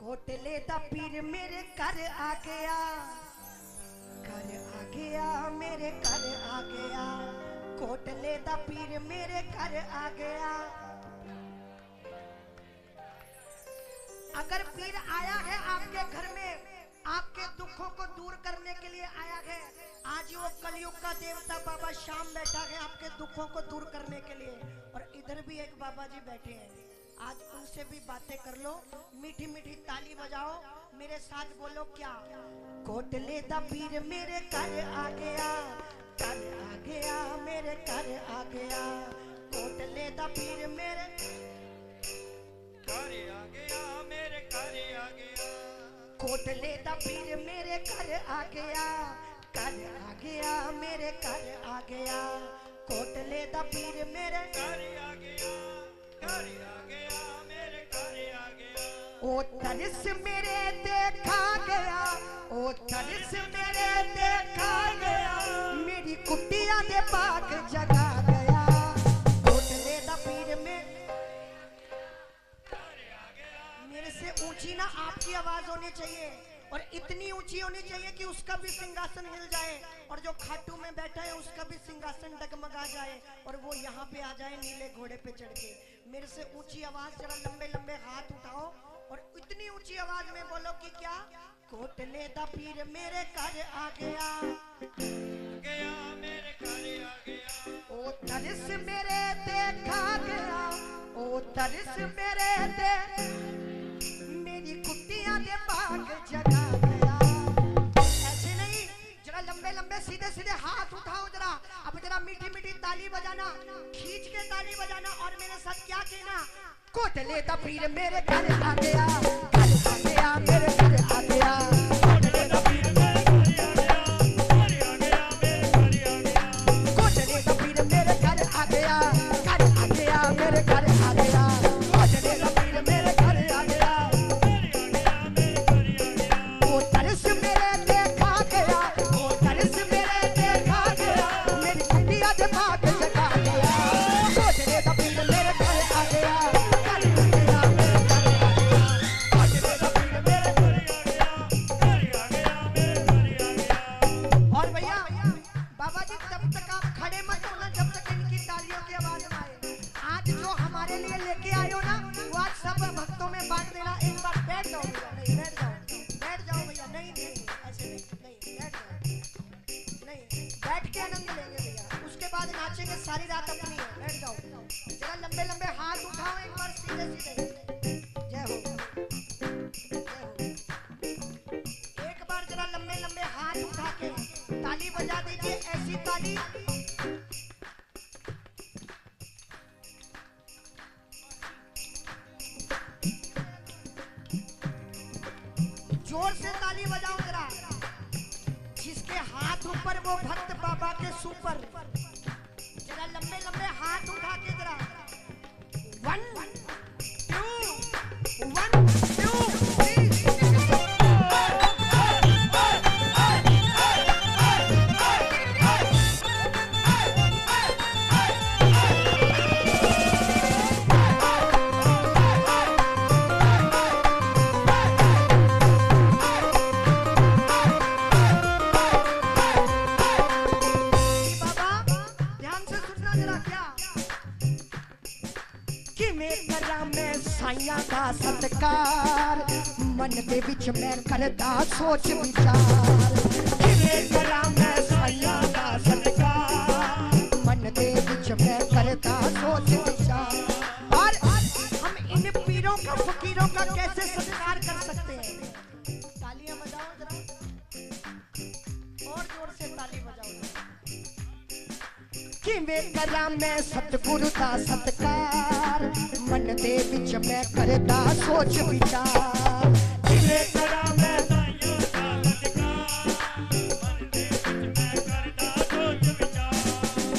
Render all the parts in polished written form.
कोटले दा पीर मेरे घर आ गया, घर आ गया, मेरे घर आ गया। कोटले दा पीर मेरे घर आ गया। अगर पीर आया है आपके घर में, आपके दुखों को दूर करने के लिए आया है, आज वो कलयुग का देवता बाबा श्याम बैठा है आपके दुखों को दूर करने के लिए। और इधर भी एक बाबा जी बैठे हैं, आज उनसे भी बातें कर लो, मीठी मीठी ताली बजाओ, मेरे साथ बोलो क्या। कोटले दा पीर मेरे घर आ गया, घर आ गया, मेरे घर आ गया। कोटले दा पीर मेरे घर आ गया, मेरे घर आ गया। कोटले दा पीर मेरे घर आ गया, घर आ गया, मेरे घर आ गया। कोटले दा पीर मेरे घर आ गया, घर आ गया, मेरे घर आ गया। ओ तरस मेरे देखा गया, ओ तरस मेरे देखा गया, मेरी कुटिया दे बाग जगा गया। कोटले दा पीर में मेरे से ऊंची ना आपकी आवाज होनी चाहिए, और इतनी ऊंची होनी चाहिए कि उसका भी सिंहासन हिल जाए, और जो खाटू में बैठा है उसका भी सिंहासन डगमगा जाए, और वो यहाँ पे आ जाए नीले घोड़े पे चढ़ के। मेरे से ऊंची आवाज, जरा लंबे लंबे हाथ उठाओ और इतनी ऊंची आवाज में बोलो कि क्या। कोटले दा पीर मेरे घर आ गया, गया, मेरे घर आ गया। ओ तरस मेरे देखा गया, ओ तरस मेरे दे, मेरी कुटिया दे बाग जगा गया। ऐसे नहीं, जरा लंबे लंबे सीधे सीधे हाथ उठाओ जरा। अब जरा मीठी मीठी ताली बजाना, खींच के ताली बजाना, और मेरे साथ क्या कहना। कोटले दा पीर मेरे घर आ गया, घर आ गया, मेरे घर आ गया। कोटले दा पीर मेरे घर आ गया, घर आ गया, मेरे घर आ गया। कोटले दा पीर मेरे घर आ गया, घर आ गया, मेरे घर आ गया। कोटले दा पीर मेरे घर आ गया, ओ तरस मेरे देखा गया, ओ तरस मेरे देखा गया, मेरी कुटिया दे बाग जगा गया। कोटले दा पीर मेरे घर आ गया, घर आ गया, मेरे घर आ गया। कोटले दा पीर मेरे घर आ गया, घर आ गया, मेरे घर आ गया। और भैया बाबा जी जब तक आप खड़े मत होना, जब तक इनकी तालियों की आवाज ना आए। आज जो हमारे लिए लेके आए हो ना, वो आज सब भक्तों में बांट देना। एक बार बैठ जाओ भैया, नहीं बैठ जाओ, बैठ जाओ भैया, नहीं नहीं ऐसे नहीं, नहीं बैठ जाओ, नहीं बैठ के आनंद लेंगे भैया, उसके बाद नाचेंगे, सारी रात अपनी है। बैठ जाओ, जरा लंबे लंबे हाथ उठाओ एक बार सीधे सीधे। जय हो, जय हो। एक बार जरा लंबे लंबे हाथ उठा के ताली बजा दीजिए, ऐसी ताली। जोर से ताली बजाओ जरा। जिसके हाथ ऊपर वो भक्त बाबा के सुपर। जरा लंबे लंबे हाथ उठा के जरा। 1 2 1 2 3। साइया का सत्कार मन दे विच मैं करदा सोच विचार। किवें करा मैं साइया का सत्कार मन दे विच मैं करदा सोच विचार। और हम इन पीरों का फकीरों का कैसे सत्कार कर सकते हैं। तालियां बजाओ जरा, और जोर से ताली बजाओ। किवें करा मैं सतगुरु दा सत्कार मन दे विच मैं करदा सोच विचार। किवें करा मैं साइयों का सत्कार, मन दे विच मैं करदा सोच विचार।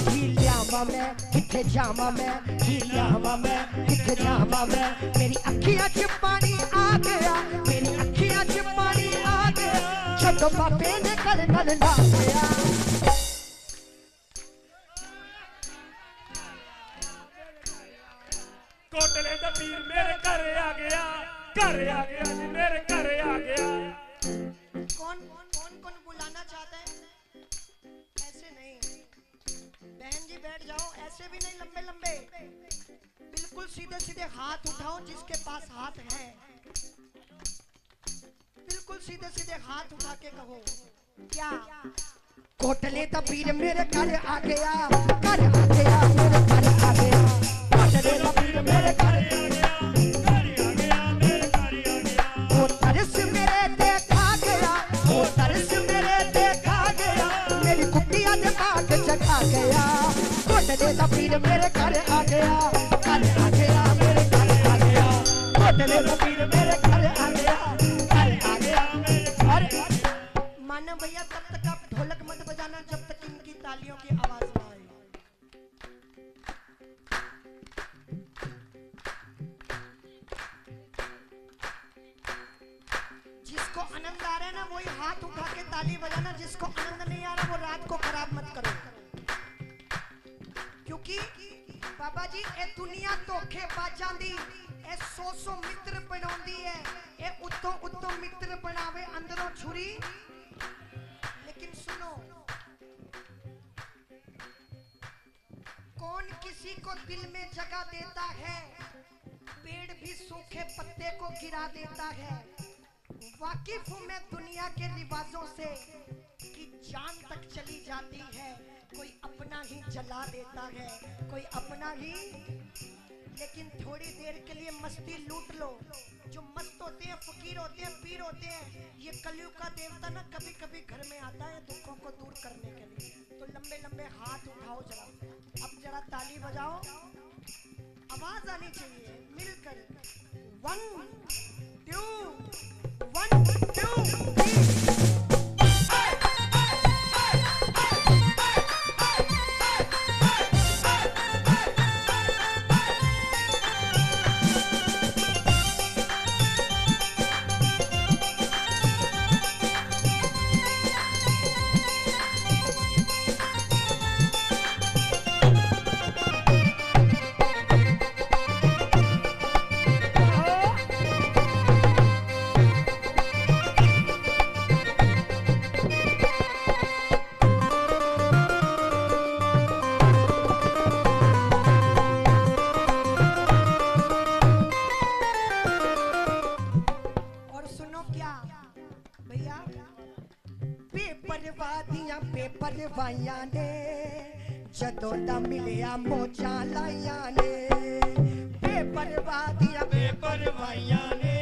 की लियावां मैं किथे जावां मैं, की लियावां मैं किथे जावां मैं। मेरी अखियां च पानी आ गया, मेरी अखियां च पानी आ गया, जदों बाबे ने गल गल ला गया। कोटले दा पीर मेरे घर आ गया, घर आ गया जी, मेरे घर आ गया। कौन कौन कौन बुलाना चाहता है? ऐसे नहीं बहन जी, बैठ जाओ। ऐसे भी नहीं, लंबे लंबे, बिल्कुल सीधे सीधे हाथ उठाओ जिसके पास हाथ है। बिल्कुल सीधे सीधे हाथ उठा के कहो क्या? कोटले दा पीर मेरे घर आ गया, घर आ गया, मेरे घर आ गया। कोटले दा पीर मेरे घर आ गया, घर आ गया, मेरे घर आ गया। वो तरस मेरे देखा गया, वो तरस मेरे देखा गया, मेरी कुटिया दे बाग जगा गया। कोटले दा पीर मेरे घर आ गया, घर आ गया, मेरे घर आ गया। कोटले दा पीर मेरे घर आ गया, घर आ गया, मेरे घर। मानो भैया तब तक आप ढोलक मत बजाना जब तक इनकी तालियों की आवाज ना आए। जिसको आनंद आ रहा है ना वही हाथ उठा के ताली बजाना, जिसको आनंद नहीं आ रहा वो रात को खराब मत करो। क्योंकि बाबा जी ए दुनिया धोखेबाजां दी ए 100 मित्र बनाउंदी है। ए उत्तों उत्तों मित्र बनावे अंदरों छुरी। लेकिन सुनो, कौन किसी को दिल में जगह देता है? पेड़ भी सूखे पत्ते को गिरा देता है। वाकिफ हूं मैं दुनिया के रिवाजों से कि जान तक चली जाती है, कोई अपना ही जला देता है, कोई अपना ही। लेकिन थोड़ी देर के लिए मस्ती लूट लो। जो मस्त होते हैं, फकीर होते हैं, पीर होते हैं, ये कलयुग का देवता ना कभी कभी घर में आता है दुखों को दूर करने के लिए। तो लंबे लंबे हाथ उठाओ जरा, अब जरा ताली बजाओ, आवाज आनी चाहिए मिलकर। 1 2 1 2 3। बेपरवाहियां ने जदों दा मिलिया मौजां लाइयां ने। बेपरवाहियां ने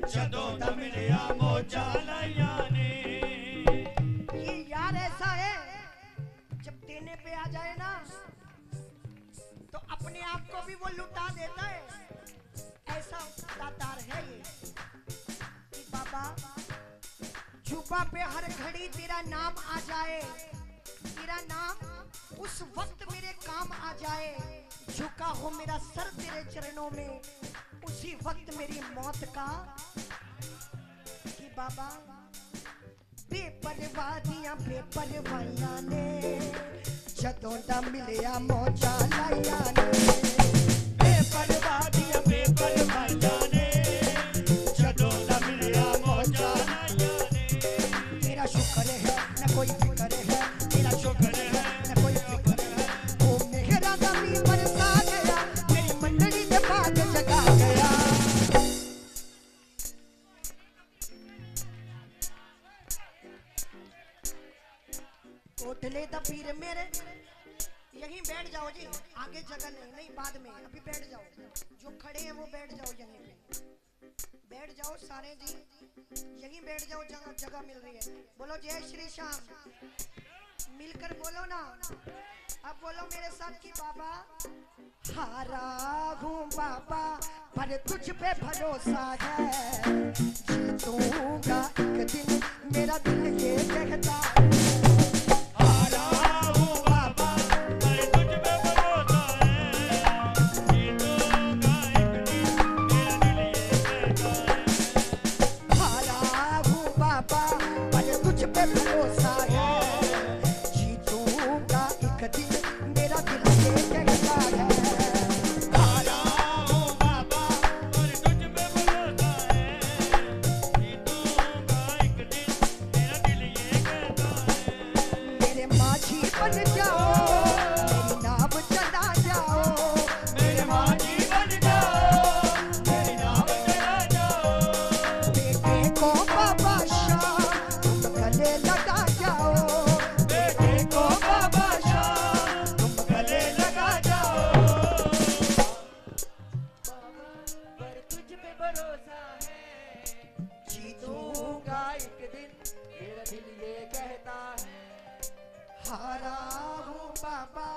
जदों दा मिलिया मौजां लाइयां ने। ये यार ऐसा है जब देने पे आ जाए ना तो अपने आप को भी वो लुटा देता है। ऐसा दातार है ये कि बाबा जुबा पे हर घड़ी तेरा नाम आ जाए, तेरा नाम उस वक्त मेरे काम आ जाए। झुका हो मेरा सर तेरे चरणों में उसी वक्त मेरी मौत का। कि बाबा बेपरवाहियां ने जदों दा मिलिया मौजां लाइयां ने। बेपरवाहियां ने जदों दा मिलिया मौजां लाइयां ने। तेरा शुक्र है न कोई फिक्र है, तेरा शुक्र है न कोई फिक्र है। वो मेहरा दा मी बरसा गया, मेरी मंडली दे बाग जगा गया। कोटले दा पीर मेरे, यहीं बैठ जाओ जी, आगे जगह नहीं, नहीं बाद में, अभी बैठ जाओ। जो खड़े हैं वो बैठ जाओ, यहीं पे बैठ जाओ सारे जी, यहीं बैठ जाओ जहाँ जगह मिल रही है। बोलो जय श्री श्याम, मिलकर बोलो ना। अब बोलो मेरे साथ कि बाबा हारा हूँ बाबा पर तुझ पे भरोसा है, जीतूंगा एक दिन मेरा दिल ये कहता है। हारा हूँ बाबा पर तुझ पे भरोसा है, जीतूंगा एक दिन मेरा दिल ये कहता है। हारा हूँ बाबा पर तुझ पे भरोसा है, जीतूंगा एक दिन मेरा दिल ये कहता है। हारा हूँ बाबा पर तुझ पे भरोसा भरोसा है, जीतूंगा एक दिन, मेरा दिल ये कहता है। हारा हूँ बाबा,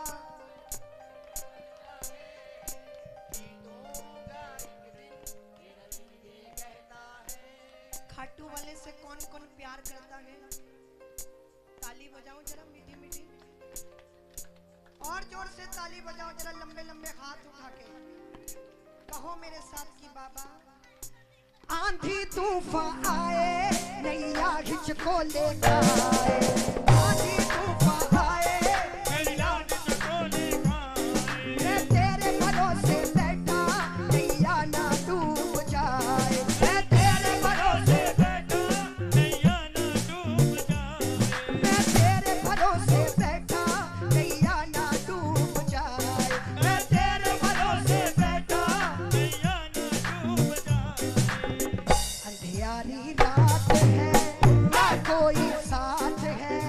जीतूंगा एक दिन, मेरा दिल ये कहता है। खाटू वाले से कौन कौन प्यार करता है? ताली बजाओ जरा मीठी मीठी, और जोर से ताली बजाओ जरा, लंबे लंबे हाथ उठा के कहो मेरे साथ कि बाबा। आंधी तूफान आए, नैया खिंच को लेकर आए, आंधी तूफान आए, मेरी लाज को लेकर मैं तेरे भरोसे बैठा, नैया ना डूब जाए, मैं तेरे भरोसे, बैठा नैया ना डूब जाए, मैं तेरे भरोसे बैठा, नैया ना डूब जाए, मैं तेरे भरोसे बैठा। नैया ना डूब जाए। अंधियारी रात है ना कोई साथ है,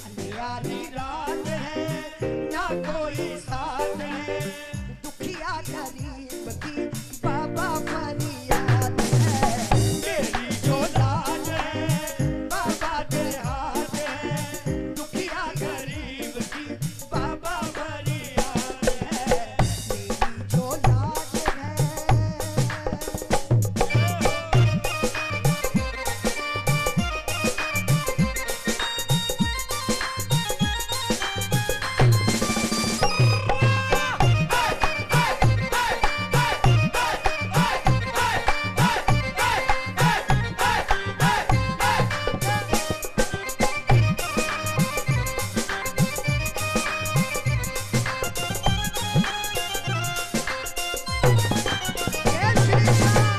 अंधियारी रात है ना कोई साथ है, दुखिया गरीब की बाबा फरियाद है, मेरी जो लाज है बाबा तेरे हाथ है, दुखिया गरीब की बाबा फरियाद है, मेरी जो लाज है। जय श्री राम।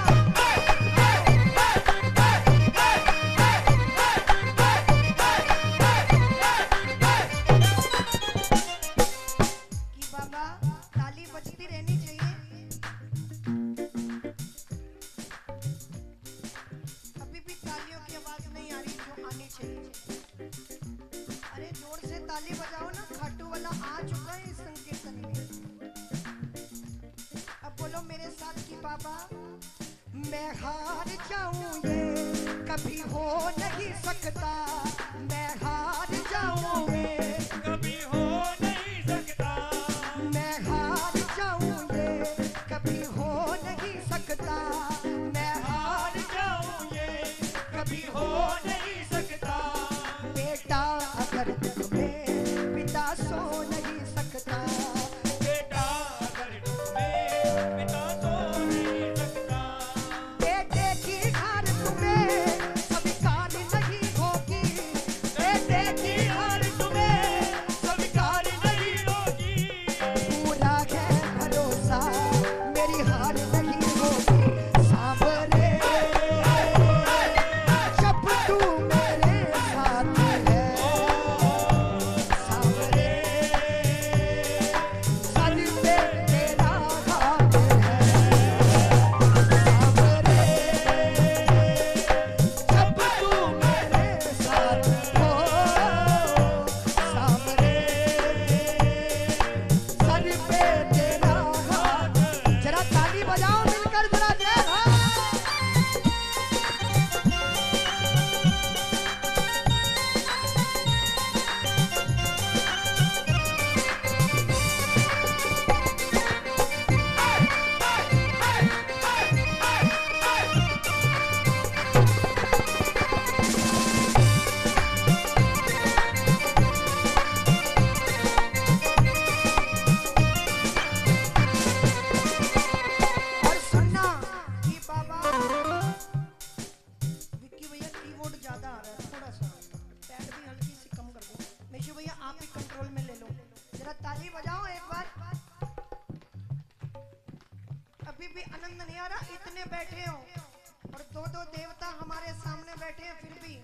कि बाबा ताली बजती रहनी चाहिए। अभी भी तालियों की आवाज नहीं आ रही जो आनी चाहिए। अरे जोर से ताली बजाओ ना, खाटू वाला आ चुका है इस संकीर्तन में। अब बोलो मेरे साथ कि बाबा, मैं हार जाऊं ये कभी हो नहीं सकता, मैं हार जाऊं ये, कभी हो नहीं सकता, मैं हार जाऊं ये कभी हो नहीं सकता, मैं हार जाऊं ये कभी हो नहीं सकता। बेटा अगर तुम्हें पिता सो नहीं सकता, बेटा अगर तुम्हें पिता तो नहीं सकता, बेटे की हार तुम्हें स्वीकार नहीं होगी, बेटे की हार तुम्हें स्वीकार नहीं होगी। पूरा है भरोसा, मेरी हार नहीं होगी, सांवरे जब तू मेरे साथ है, सांवरे सर पे तेरा हाथ है, सांवरे जब तू मेरे साथ हो, सांवरे सर पे तेरा हाथ। जरा ताली बजाओ मिलकर जरा जय हो। और सुनना कि बाबा, विक्की भैया कीबोर्ड ज्यादा आ रहा है, थोड़ा सा पैड भी हल्की सी कम कर दो। मेशू भैया आप ही कंट्रोल में ले लो, जरा ताली बजाओ एक बार। अभी भी आनंद नहीं आ रहा, इतने बैठे हो और दो दो देवता हमारे सामने बैठे हैं, फिर भी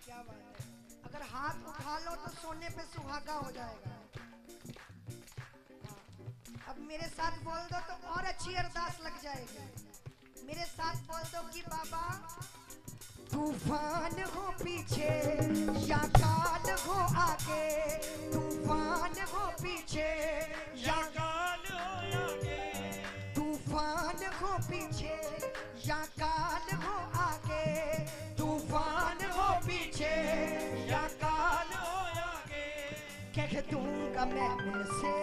क्या बात है। अगर हाथ उठा लो तो सोने पे सुहागा हो जाएगा। अब मेरे साथ बोल दो तो और अच्छी अरदास लग जाएगी। मेरे साथ बोल दो कि बाबा, तूफान हो पीछे या काल हो आगे, तूफान हो पीछे मैं उनसे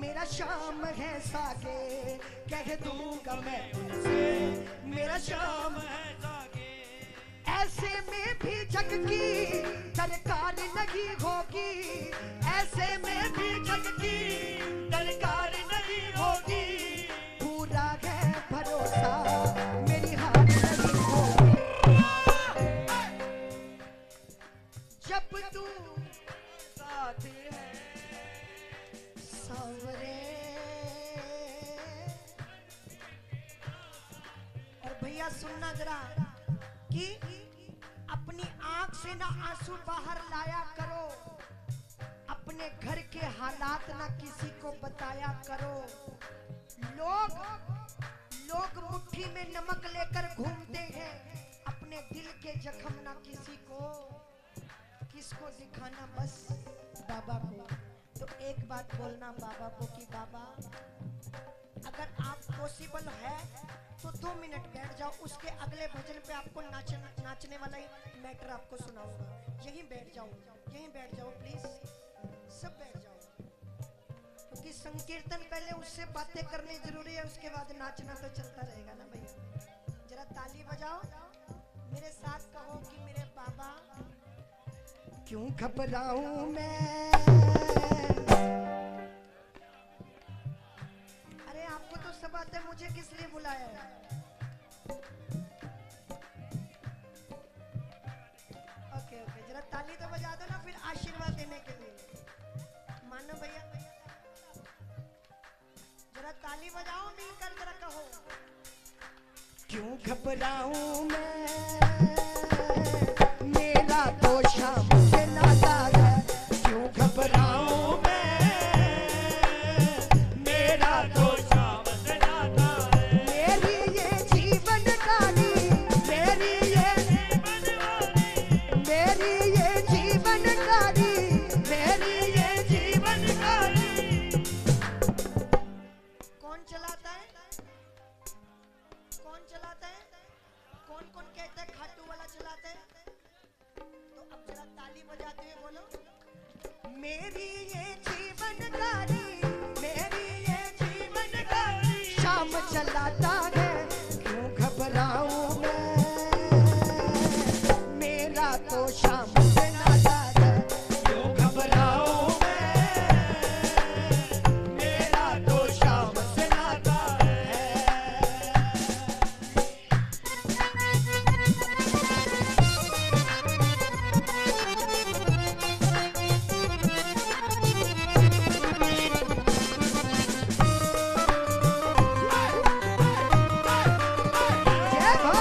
मेरा शाम है सागे, कह दूंगा मैं उनसे मेरा शाम है। ऐसे में भी जग की दरकार नहीं होगी, ऐसे में भी जग की दरकार नहीं होगी। पूरा है भरोसा मेरी हार नहीं होगी। जब तू साथ है सांवरे। और भैया सुनना जरा कि अपनी आंख से ना आंसू बाहर लाया करो, अपने घर के हालात ना किसी को बताया करो। लोग मुट्ठी में नमक लेकर घूमते हैं, अपने दिल के जख्म ना किसी को, किसको दिखाना बस बाबा को। तो एक बात बोलना बाबा को कि बाबा अगर आप पॉसिबल है तो 2 मिनट बैठ जाओ, उसके अगले भजन पे आपको नाचने वाला ही मैटर आपको सुनाऊंगा। यहीं बैठ जाओ, यहीं बैठ जाओ प्लीज, सब बैठ जाओ, क्योंकि संकीर्तन पहले उससे बातें करनी जरूरी है, उसके बाद नाचना तो चलता रहेगा ना भैया। जरा ताली बजाओ, मेरे साथ कहो कि मेरे बाबा क्यों घबराऊं मैं। अरे आपको तो सब आता है, मुझे किस लिए बुलाया है? ओके ओके, जरा ताली तो बजा दो ना फिर आशीर्वाद देने के लिए। मानो भैया, जरा ताली बजाओ, मिलकर जरा कहो क्यों घबराऊं मैं, मेरा तो शाम से नाता है। क्यों घबराऊं मैं, मेरा तो शाम से नाता है। मेरी ये जीवन गाड़ी, मेरी ये जीवन गाड़ी, मेरी ये जीवन गाड़ी। कौन चलाता है? कौन चलाता है? कौन कौन कहता है खाटू वाला चलाता है? तो अब जरा ताली बजाते हुए बोलो मेरी ये जीवन गाड़ी, मेरी ये जीवन गाड़ी शाम चलाता है। क्यों घबराऊं मैं, मेरा तो शाम से नाता है। क्यों घबराऊं मैं, मेरा तो शाम से नाता है। जय भो।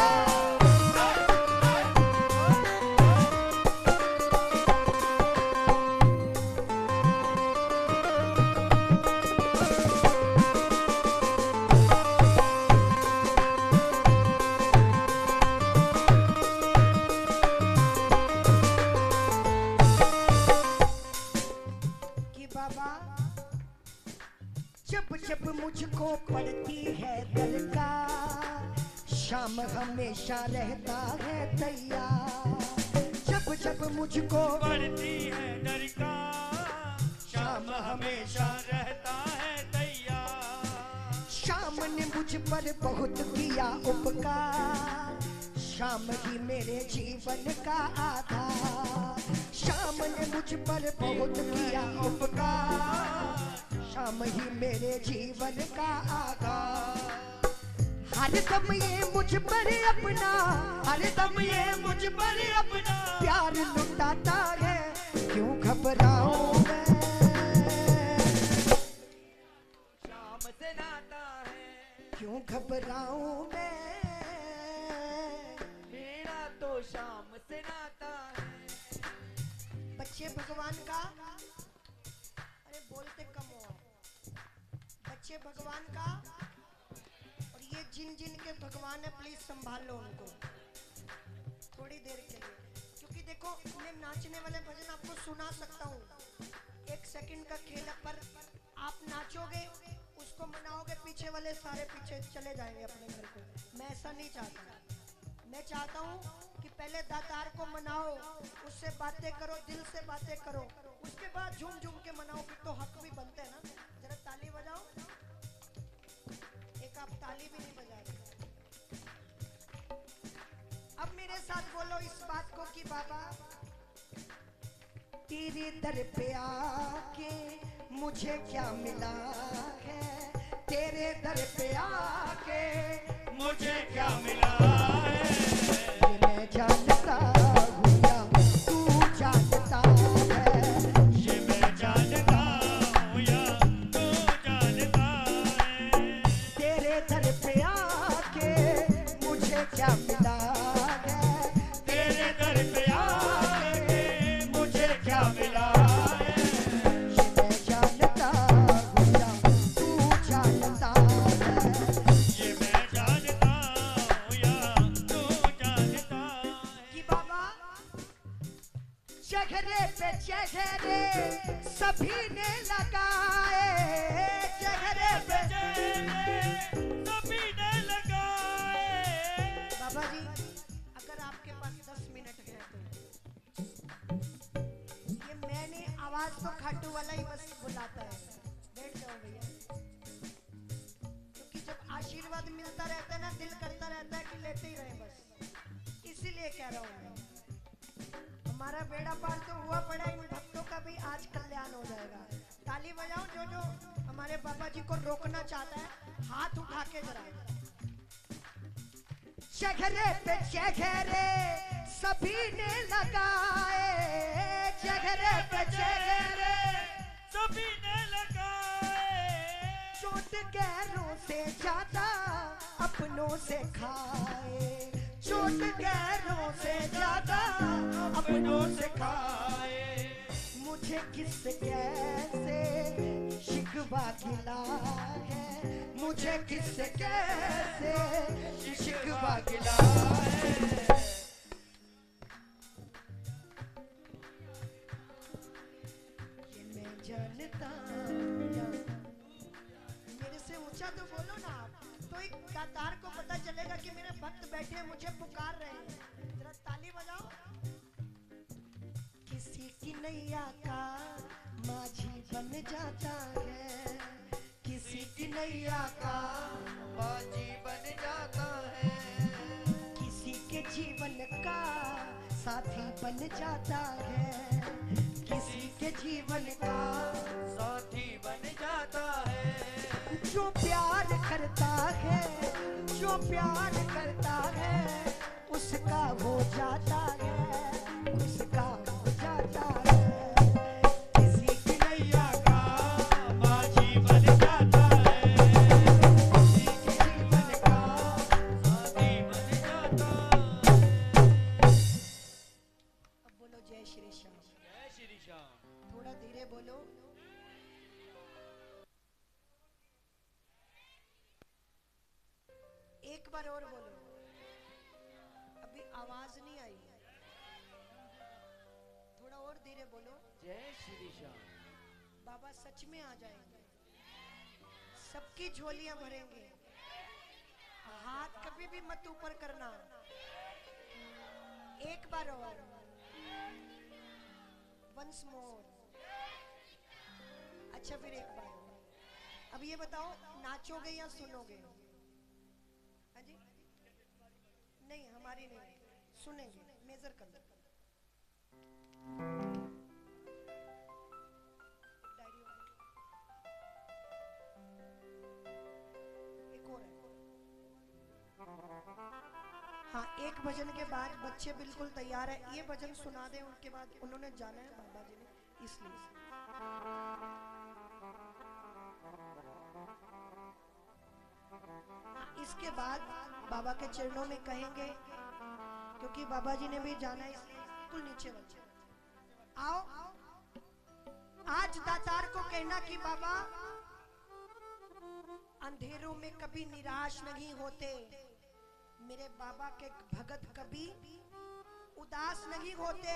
कि बाबा जब जब मुझको पड़ती है दरकार, शाम हमेशा रहता है तैयार। जब जब मुझको पड़ती है दरकार, शाम हमेशा रहता है तैयार। शाम ने मुझ पर बहुत किया उपकार, शाम ही मेरे जीवन का आधार। शाम ने मुझ पर बहुत किया उपकार, शाम ही मेरे जीवन का आधार। हर दम ये मुझ पर अपना, हर दम ये मुझ पर अपना प्यार लुटाता है। क्यों घबराऊं मैं, शाम से नाता है। क्यों घबराऊं मैं, मेरा तो शाम से नाता है। बच्चे भगवान का, अरे बोलते कम हो आप। बच्चे भगवान का, और ये जिन जिन के भगवान है प्लीज संभाल लो उनको थोड़ी देर के लिए, क्योंकि देखो मैं नाचने वाले भजन आपको सुना सकता हूँ, 1 सेकंड का खेल है, पर आप नाचोगे उसको मनाओगे, पीछे वाले सारे पीछे चले जाएंगे अपने घर को। मैं ऐसा नहीं चाहता, मैं चाहता हूँ कि पहले दातार को मनाओ, उससे बातें करो, दिल से बातें करो, उसके बाद झूम झूम के मनाओ, फिर तो हक भी बनते हैं ना। जरा ताली बजाओ। एक आप ताली भी नहीं बजा रहे। अब मेरे साथ बोलो इस बात को कि बाबा तेरे दर पे आके मुझे क्या मिला है, तेरे दर पे आके मुझे क्या मिला है, ये मैं जानता हूँ या तू जानता है, ये मैं जानता हूँ या तू जानता है, तेरे दर पे आके मुझे क्या मिला है, तेरे दर पे आके मुझे क्या मिला है, ये मैं जानता हूँ या तू जानता है, ये मैं जानता हूँ या तू जानता है। कि बाबा चेहरे पे चेहरे सभी ने लगाए, चेहरे पे सभी ने लगाए। बाबा जी अगर आपके पास 10 मिनट है तो ये मैंने आवाज तो खाटू वाला ही बस बुलाता है, बैठ जाओ भैया, क्योंकि जब आशीर्वाद मिलता रहता है ना दिल करता रहता है कि लेते ही रहे बस, इसीलिए कह रहा हूँ मैं। हमारा बेड़ा पार तो हुआ पड़ा, इन भक्तों का भी आज कल्याण हो जाएगा। ताली बजाओ जो जो हमारे बाबा जी को रोकना चाहता है, हाथ उठा के जरा। चेहरे पे चेहरे सभी ने लगाए, चेहरे पे चेहरे सभी ने लगाए। चोट गैरों से ज्यादा अपनों से खाए, चोट गैरों से ज्यादा अपनों से खाए, मुझे किस कैसे शिकवा गिला है, मुझे किस कैसे शिकवा गिला है, ये मैं जानता हूँ या मेरे से ऊंचा तो बोलो ना आप, तो एक दातार को पता चलेगा कि मेरे भक्त बैठे हैं, मुझे पुकार रहे हैं। जरा ताली बजाओ। किसी की नैया का माझी बन जाता है, किसी की नैया का बाजी बन जाता है, किसी के जीवन का साथी बन जाता है, किसी के जीवन का साथी बन जाता है, जो प्यार करता है, जो प्यार करता है उसका हो जाता है, उसका हो जाता है, किसी की नैया का बाजी बन जाता है, किसी के जीवन का। साथी बन जाता है। अब बोलो जय श्री श्याम। जय श्री श्याम। थोड़ा धीरे बोलो। एक बार और बोलो, अभी आवाज नहीं आई, थोड़ा और धीरे बोलो। जय श्री श्याम। बाबा सच में आ जाएंगे, सबकी झोलियां भरेंगे, हाथ कभी भी मत ऊपर करना। एक बार और, वंस मोर। अच्छा फिर एक बार। अब ये बताओ नाचोगे या सुनोगे? हाँ जी, नहीं हमारी नहीं, सुनेंगे, मेजर कर लो। डायरी एक और है। हाँ, एक भजन के बाद बच्चे बिल्कुल तैयार है, ये भजन सुना दे, उनके बाद उन्होंने जाना है बाबा जी ने, इसलिए। इसके बाद बाबा के चरणों में कहेंगे, क्योंकि बाबा जी ने भी जाना है, इसलिए बिल्कुल नीचे बच्चे आओ। आज दातार को कहना कि बाबा अंधेरों में कभी निराश नहीं होते, मेरे बाबा के भगत कभी उदास नहीं होते।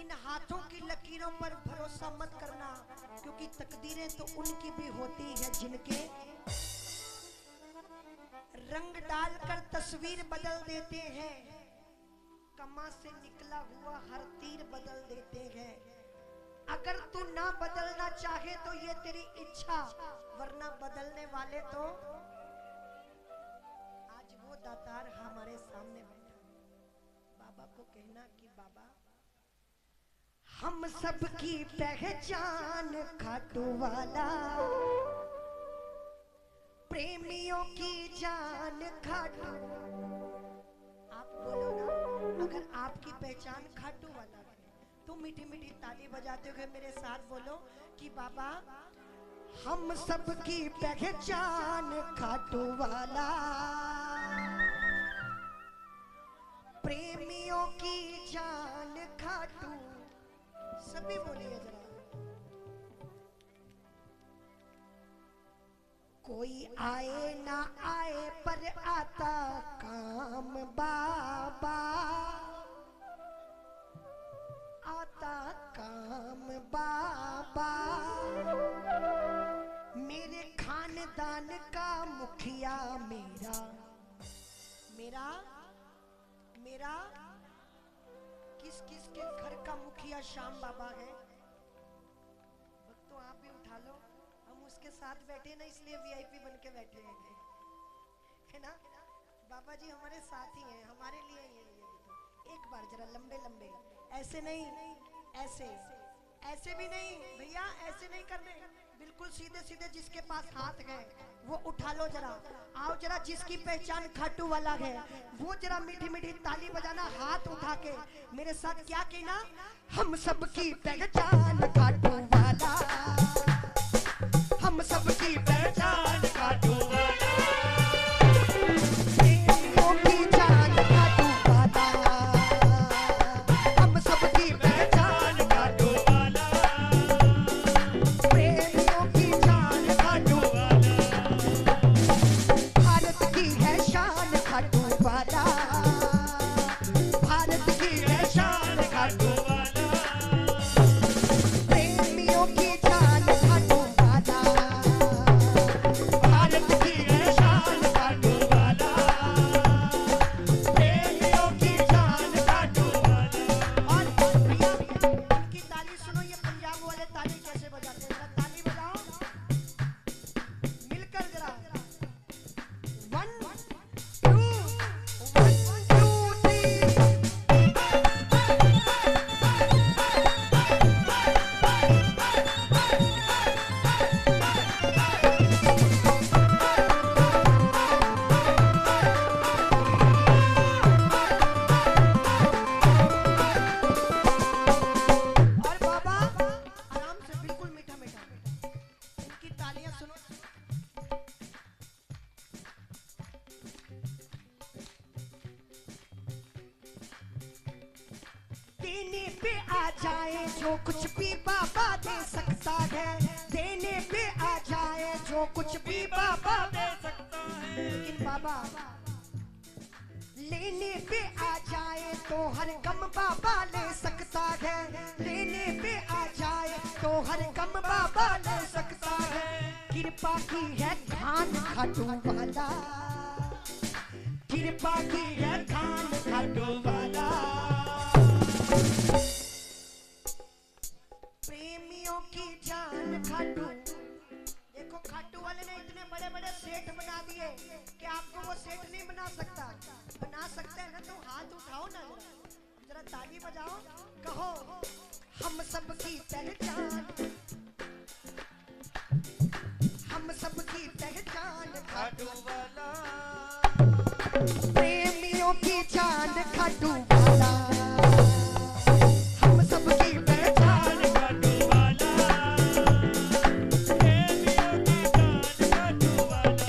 इन हाथों की लकीरों पर भरोसा मत करना, क्योंकि तकदीरें तो उनकी भी होती है जिनके रंग डालकर तस्वीर बदल देते हैं। कमा से निकला हुआ हर तीर बदल देते हैं। अगर तू ना बदलना चाहे तो ये तेरी इच्छा, वरना बदलने वाले तो आज वो दातार हमारे सामने बैठा। बाबा को कहना कि बाबा हम सबकी पहचान खाटू वाला, प्रेमियों की जान खाटू। आप बोलो ना, अगर आपकी पहचान खाटू वाला है तो मीठी मीठी ताली बजाते हुए मेरे साथ बोलो कि बाबा हम सबकी पहचान खाटू वाला, प्रेमियों की जान खाटू। सभी बोलिए जरा। कोई आए ना आए पर आता काम बाबा, आता काम बाबा। मेरे खानदान का मुखिया मेरा मेरा मेरा किस किस के घर का मुखिया श्याम बाबा है। भक्तों आप भी उठा लो, हम उसके साथ बैठे ना इसलिए वीआईपी बन के बैठे हैं, है ना। बाबा जी हमारे साथ ही हैं, हमारे लिए ही हैं ये तो। एक बार जरा लंबे लंबे, ऐसे नहीं, ऐसे ऐसे भी नहीं भैया, ऐसे नहीं करने, बिल्कुल सीधे सीधे। जिसके पास हाथ है वो उठा लो जरा। आओ जरा, जिसकी पहचान खाटू वाला है वो जरा मीठी मीठी ताली बजाना, हाथ उठा के मेरे साथ क्या कहना, हम सबकी पहचान खाटू वाला, हम सबकी पहचान खाटू वाला, प्रेमियों की जान खाटू वाला, हम सबकी पहचान खाटू वाला, प्रेमियों की जान खाटू वाला, भारत की है शान खाटू वाला, भारत की है शान खाटू वाला, प्रेमियों की जान खाटू वाला, भारत की है शान खाटू वाला, प्रेमियों की जान खाटू वाला। और भैया इनकी ताली सुनो, ये पंजाब वाले ताली कैसे बजाते हैं, जरा ताली बजाओ मिलकर जरा। 1 2 1 2 3। और बाबा आराम से, बिल्कुल मीठा मीठा, इनकी तालियां सुनो। देने पे आ जाए जो कुछ भी बाबा दे सकता है, देने पे आ जाए जो कुछ भी बाबा दे सकता है। लेकिन बाबा लेने पे आ जाए तो हर गम बाबा ले सकता है, लेने पे आ जाए तो हर गम बाबा ले सकता है। कृपा की है खान खाटू वाला, कृपा की है खान खाटू वाला, प्रेमियों की जान खाटू। देखो खाटू वाले ने इतने बड़े बड़े सेठ बना दिए कि आपको वो सेठ नहीं बना सकता। बना सकते हैं ना तो हाथ उठाओ ना, जरा ताली बजाओ, कहो हम सबकी पहचान, हम सबकी पहचान खाटू वाला, प्रेमियों की जान खाटू वाला, हम सबकी पहचान खाटू वाला, प्रेमियों की जान खाटू वाला।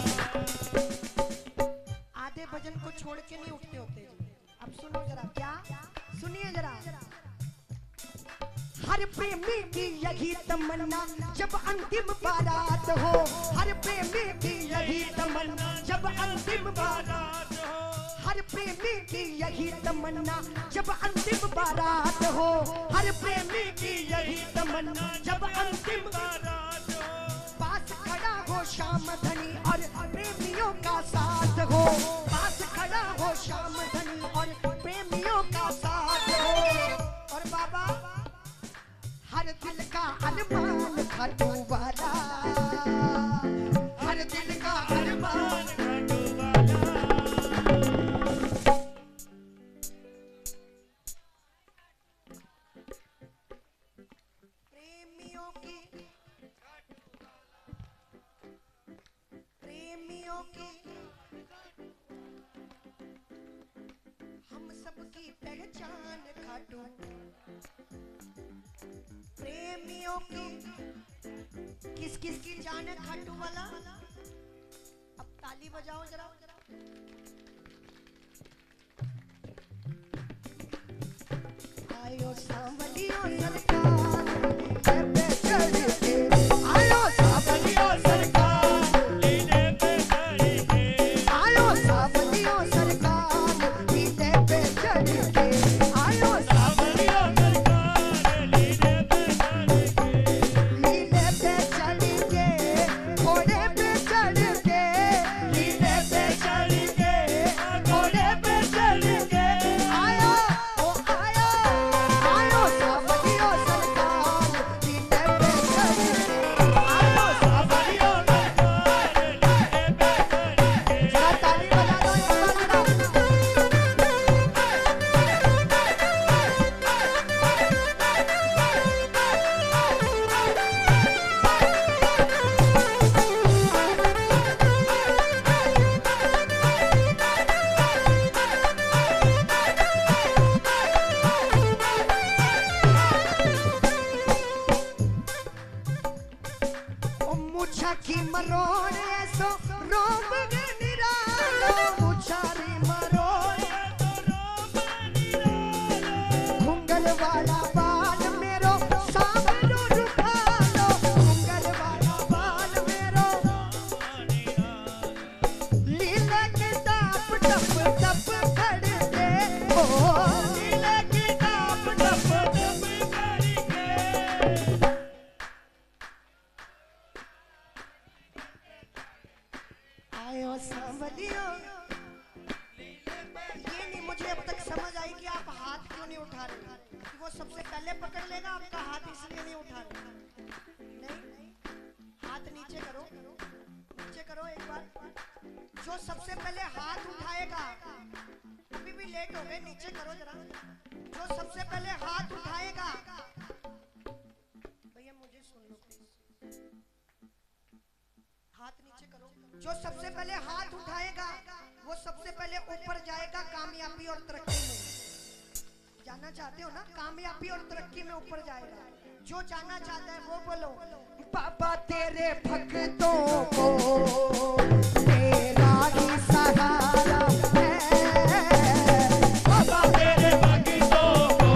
आधे भजन को छोड़ के नहीं उठते होते जी। अब सुनो जरा, क्या सुनिए जरा। हर प्रेमी की यही तमन्ना जब अंतिम बारात हो, हर प्रेमी की यही तमन्ना जब अंतिम बारात हो, हर प्रेमी की यही तमन्ना जब अंतिम बारात हो, हर प्रेमी की यही तमन्ना जब अंतिम बारात हो। पास खड़ा हो श्याम धनी और प्रेमियों का साथ हो, पास खड़ा हो श्याम धनी और प्रेमियों का साथ दिल का अरमान खाटू वाला, हर दिल का अरमान। खाटू वाला। प्रेमियों की प्रेमियों की हम सबकी पहचान खाटू, प्रेमियों की किस किस की जान है खाटू वाला। अब ताली बजाओ जरा। आयो सांवलियो सरकार पे चढ़ के, आयो सांवलियो सरकार, लीले पे चढ़ के, आयो सांवलियो सरकार लीले पे चढ़ के, आयो सावरिया सरकार लीले पे चढ़ के, लीले पे चढ़ के, घोड़े पे चढ़ के, लीले पे चढ़ के, घोड़े पे चढ़ के, आयो ओ आयो, आयो सांवलियो सरकार लीले पे चढ़ के, आयो सावरिया सरकार लीले पे चढ़ के। जरा ताली बजा दो एक बार जरा। ओ मुछा की मरोड़ ऐसो रोब गे निरालो, मुछारी मरोड़ घुंगल वाला बाल मेरो सांवलो रुखालो, घुंगल वाला बाल मेरो लीले के टाप टप टप खड़के, ओ लीले के टाप टप टप खड़के। आयो सांवलियो, ये नहीं मुझे अब तक समझ आई कि आप हाथ क्यों नहीं उठा रहे, कि वो सबसे पहले पकड़ लेगा आपका हाथ इसलिए नहीं उठा रहे। नहीं, हाथ नीचे करो, नीचे करो एक बार। जो सबसे पहले हाथ उठाएगा, अभी भी लेट हो गए, नीचे करो जरा। जो सबसे पहले हाथ उठाएगा, भैया मुझे सुन लो प्लीज, हाथ नीचे करो। जो सबसे पहले हाथ उठाएगा वो सबसे पहले ऊपर जाएगा कामयाबी और तरक्की में। जाना चाहते हो ना, कामयाबी और तरक्की में ऊपर जाएगा। जो जाना चाहता है वो बोलो, बाबा तेरे भक्तों को तेरा ही सहारा है, बाबा तेरे भक्तों को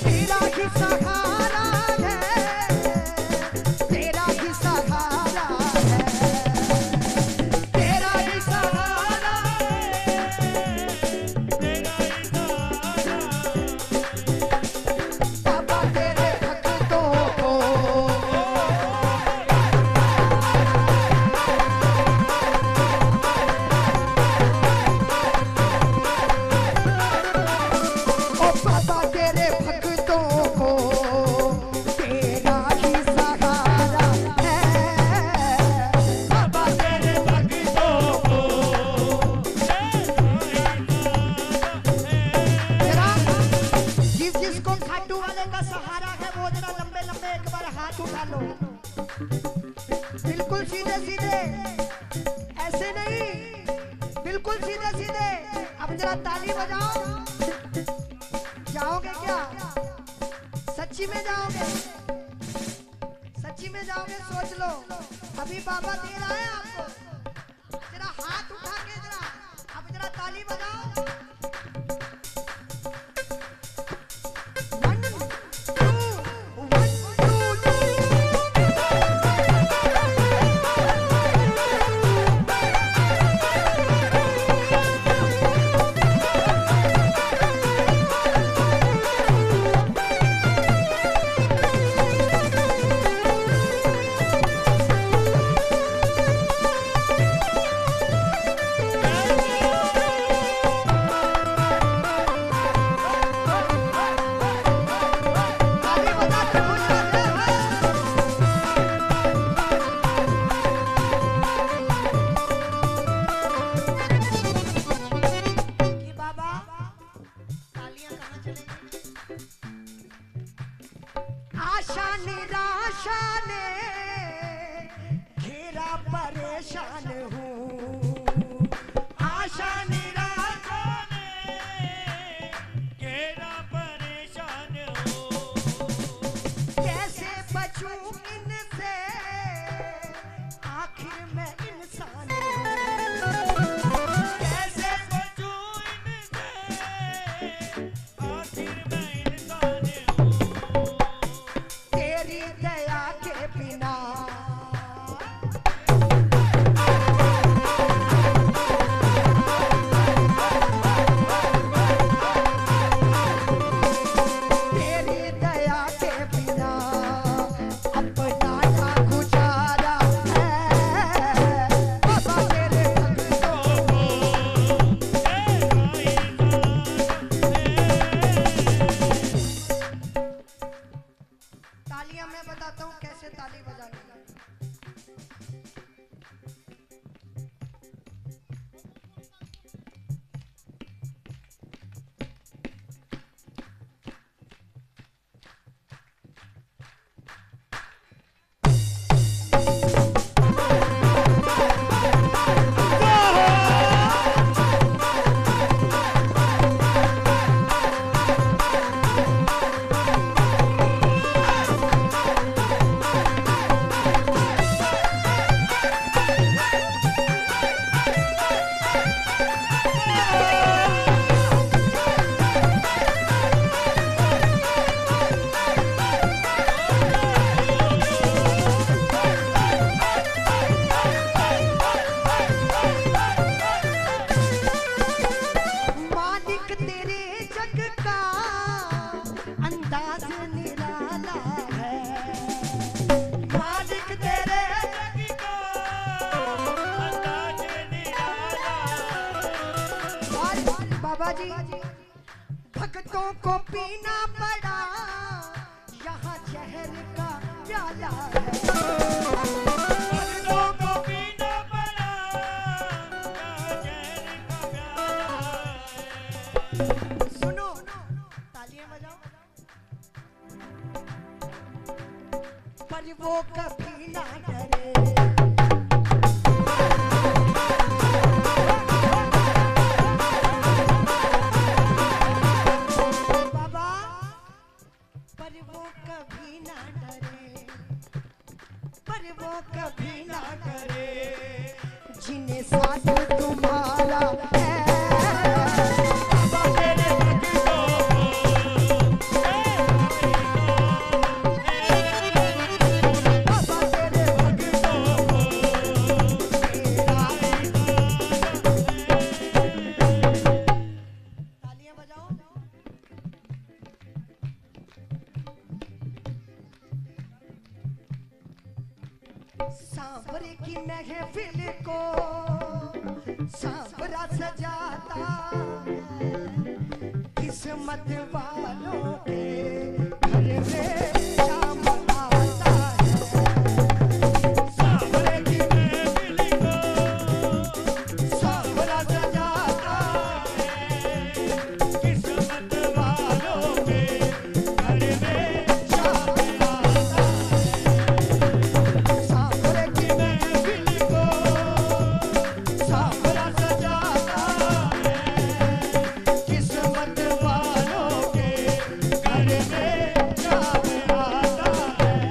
तेरा ही सहारा है, तेरा ही सहारा है, तेरा ही सहारा बाबा तेरे भक्तों को। ओ बाबा तेरे भक्तों को तेरा ही सहारा है, बाबा तेरे भक्तों को जरा जिस जिसको खाटू वाले का सहारा है वो जरा लंबे लंबे एक बार हाथ उठा लो, बिल्कुल सीधे सीधे, ऐसे नहीं, बिल्कुल सीधे सीधे। अब जरा ताली बजाओ। जाओगे क्या? सच्ची में जाओगे? सच्ची में जाओगे? सोच लो, अभी बाबा दे रहा है आपको। जरा हाथ उठा के जरा, अब जरा ताली बजाओ। 1 2 1 2 Thank आशा निराशा ने घेरा परेशान हूँ आशा निराशा ने घेरा परेशान हो कैसे बचूं इनसे आखिर मैं इंसान हूँ कैसे बचूं इनसे आखिर मैं इंसान हूँ तेरी दया के बिना तेरी दया के बिना अपना ना गुजारा है बाबा तेरे भक्तों को तालियां मैं बताता हूँ कैसे ताली बजानी है मालिक तेरे जग का अंदाज निराला है मालिक तेरे जग का अंदाज निराला और बाबा जी भक्तों को पीना पड़ा यहाँ जहर का प्याला है भक्तों को पीना पड़ा जहर का प्याला है सुनो तालियां बजाओ पर वो कभी ना डरे बाबा पर वो कभी ना डरे पर वो कभी ना डरे जिन्हें साथ तुम्हारा है बाबा तेरे भक्तों बाबा तेरे भक्तों तालियां बजाओ सांवरे की महफिल को सांवरा सजाता है किस्मत वालों के घर में शाम आता है सांवरे की महफिल को सांवरा सजाता है किस्मत वालों के घर में शाम आता है सांवरे की महफिल को सांवरा सजाता है किस्मत वालों के घर में शाम आता है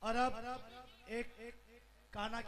और अब एक गाना